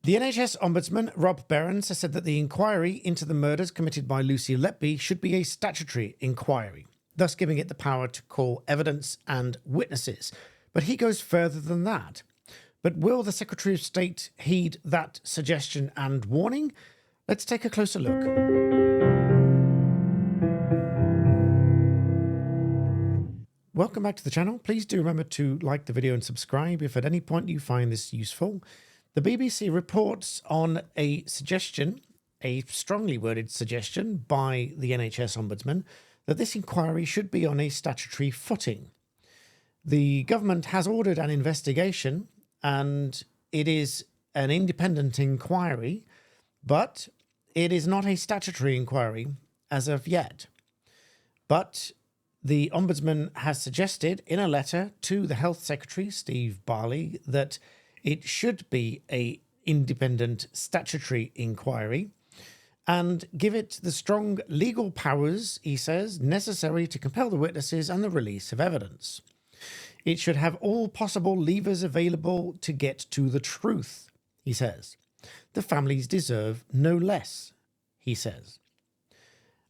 The NHS Ombudsman, Rob Behrens, has said that the inquiry into the murders committed by Lucy Letby should be a statutory inquiry, thus giving it the power to call evidence and witnesses. But he goes further than that. But will the Secretary of State heed that suggestion and warning? Let's take a closer look. Welcome back to the channel. Please do remember to like the video and subscribe if at any point you find this useful. The BBC reports on a suggestion, a strongly worded suggestion by the NHS Ombudsman, that this inquiry should be on a statutory footing. The government has ordered an investigation and it is an independent inquiry, but it is not a statutory inquiry as of yet. But the Ombudsman has suggested in a letter to the Health Secretary, Steve Barley, that it should be an independent statutory inquiry and give it the strong legal powers, he says, necessary to compel the witnesses and the release of evidence. It should have all possible levers available to get to the truth, he says. The families deserve no less, he says.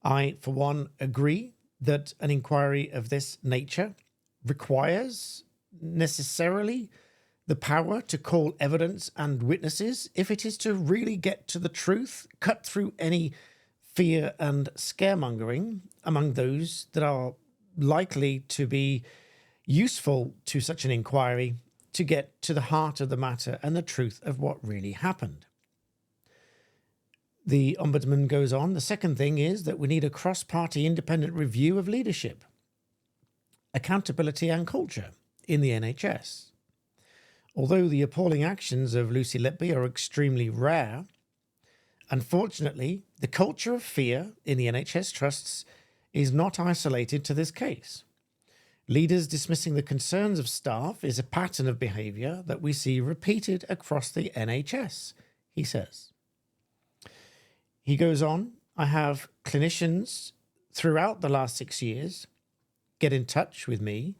I, for one, agree that an inquiry of this nature requires necessarily the power to call evidence and witnesses if it is to really get to the truth, cut through any fear and scaremongering among those that are likely to be useful to such an inquiry to get to the heart of the matter and the truth of what really happened. The Ombudsman goes on, the second thing is that we need a cross-party independent review of leadership, accountability and culture in the NHS. Although the appalling actions of Lucy Letby are extremely rare, unfortunately, the culture of fear in the NHS trusts is not isolated to this case. Leaders dismissing the concerns of staff is a pattern of behaviour that we see repeated across the NHS, he says. He goes on, I have clinicians throughout the last 6 years get in touch with me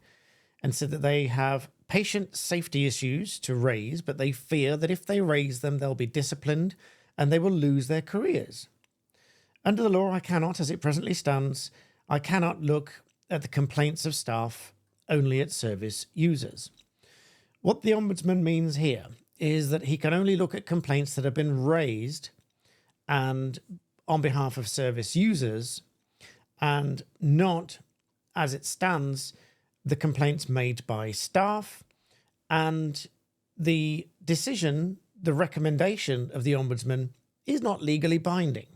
and said that they have patient safety issues to raise, but they fear that if they raise them, they'll be disciplined and they will lose their careers. Under the law, I cannot, as it presently stands, I cannot look at the complaints of staff, only at service users. What the Ombudsman means here is that he can only look at complaints that have been raised and on behalf of service users and not, as it stands, the complaints made by staff, and the decision, the recommendation of the Ombudsman is not legally binding.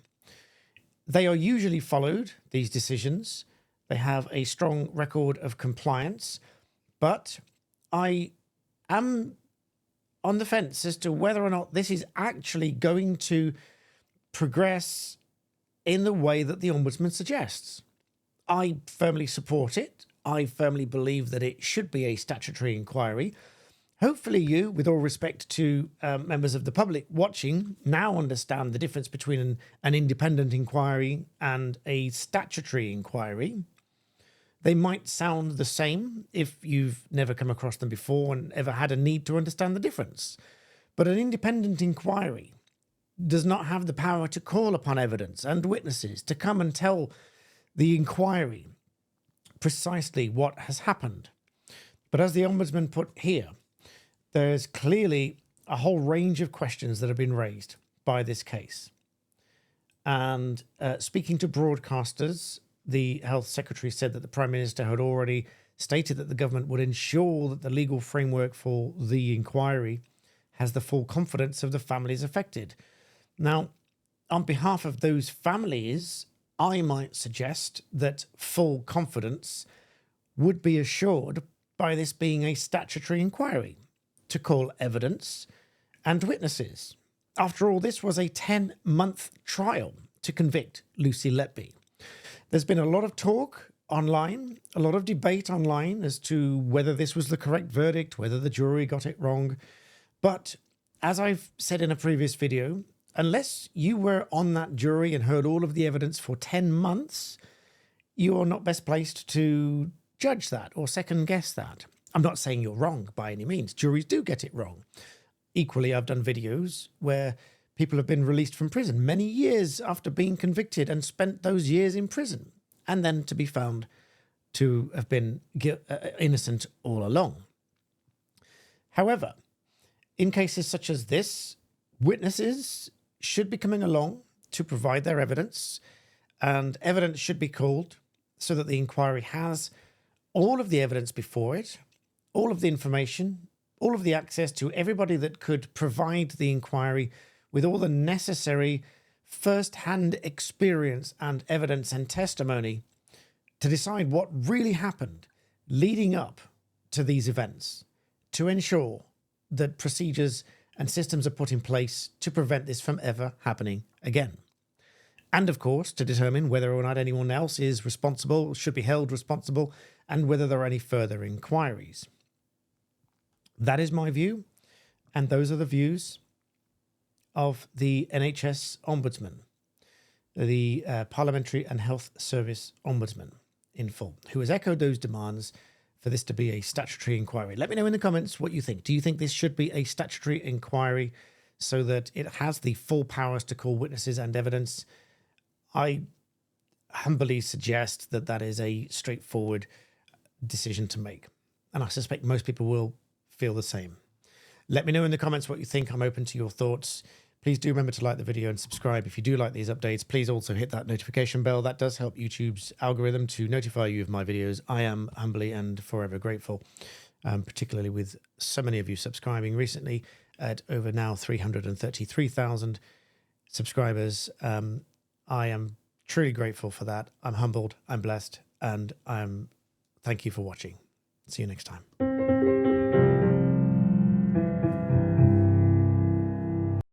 They are usually followed, these decisions. They have a strong record of compliance, but I am on the fence as to whether or not this is actually going to progress in the way that the Ombudsman suggests. I firmly support it. I firmly believe that it should be a statutory inquiry. Hopefully you, with all respect to members of the public watching, now understand the difference between an independent inquiry and a statutory inquiry. They might sound the same if you've never come across them before and ever had a need to understand the difference. But an independent inquiry does not have the power to call upon evidence and witnesses to come and tell the inquiry precisely what has happened. But as the Ombudsman put here, there's clearly a whole range of questions that have been raised by this case. And speaking to broadcasters, the Health Secretary said that the Prime Minister had already stated that the government would ensure that the legal framework for the inquiry has the full confidence of the families affected. Now, on behalf of those families, I might suggest that full confidence would be assured by this being a statutory inquiry to call evidence and witnesses. After all, this was a 10-month trial to convict Lucy Letby. There's been a lot of talk online, a lot of debate online as to whether this was the correct verdict, whether the jury got it wrong. But as I've said in a previous video, unless you were on that jury and heard all of the evidence for 10 months, you are not best placed to judge that or second guess that. I'm not saying you're wrong by any means. Juries do get it wrong. Equally, I've done videos where people have been released from prison many years after being convicted and spent those years in prison, and then to be found to have been innocent all along. However, in cases such as this, witnesses should be coming along to provide their evidence, and evidence should be called so that the inquiry has all of the evidence before it, all of the information, all of the access to everybody that could provide the inquiry with all the necessary first-hand experience and evidence and testimony to decide what really happened leading up to these events, to ensure that procedures and systems are put in place to prevent this from ever happening again. And of course, to determine whether or not anyone else is responsible, should be held responsible, and whether there are any further inquiries. That is my view, and those are the views of the NHS Ombudsman, the Parliamentary and Health Service Ombudsman in full, who has echoed those demands for this to be a statutory inquiry. Let me know in the comments what you think. Do you think this should be a statutory inquiry so that it has the full powers to call witnesses and evidence? I humbly suggest that that is a straightforward decision to make, and I suspect most people will feel the same. Let me know in the comments what you think. I'm open to your thoughts. Please do remember to like the video and subscribe. If you do like these updates, please also hit that notification bell. That does help YouTube's algorithm to notify you of my videos. I am humbly and forever grateful, particularly with so many of you subscribing recently at over now 333,000 subscribers. I am truly grateful for that. I'm humbled, I'm blessed, and thank you for watching. See you next time.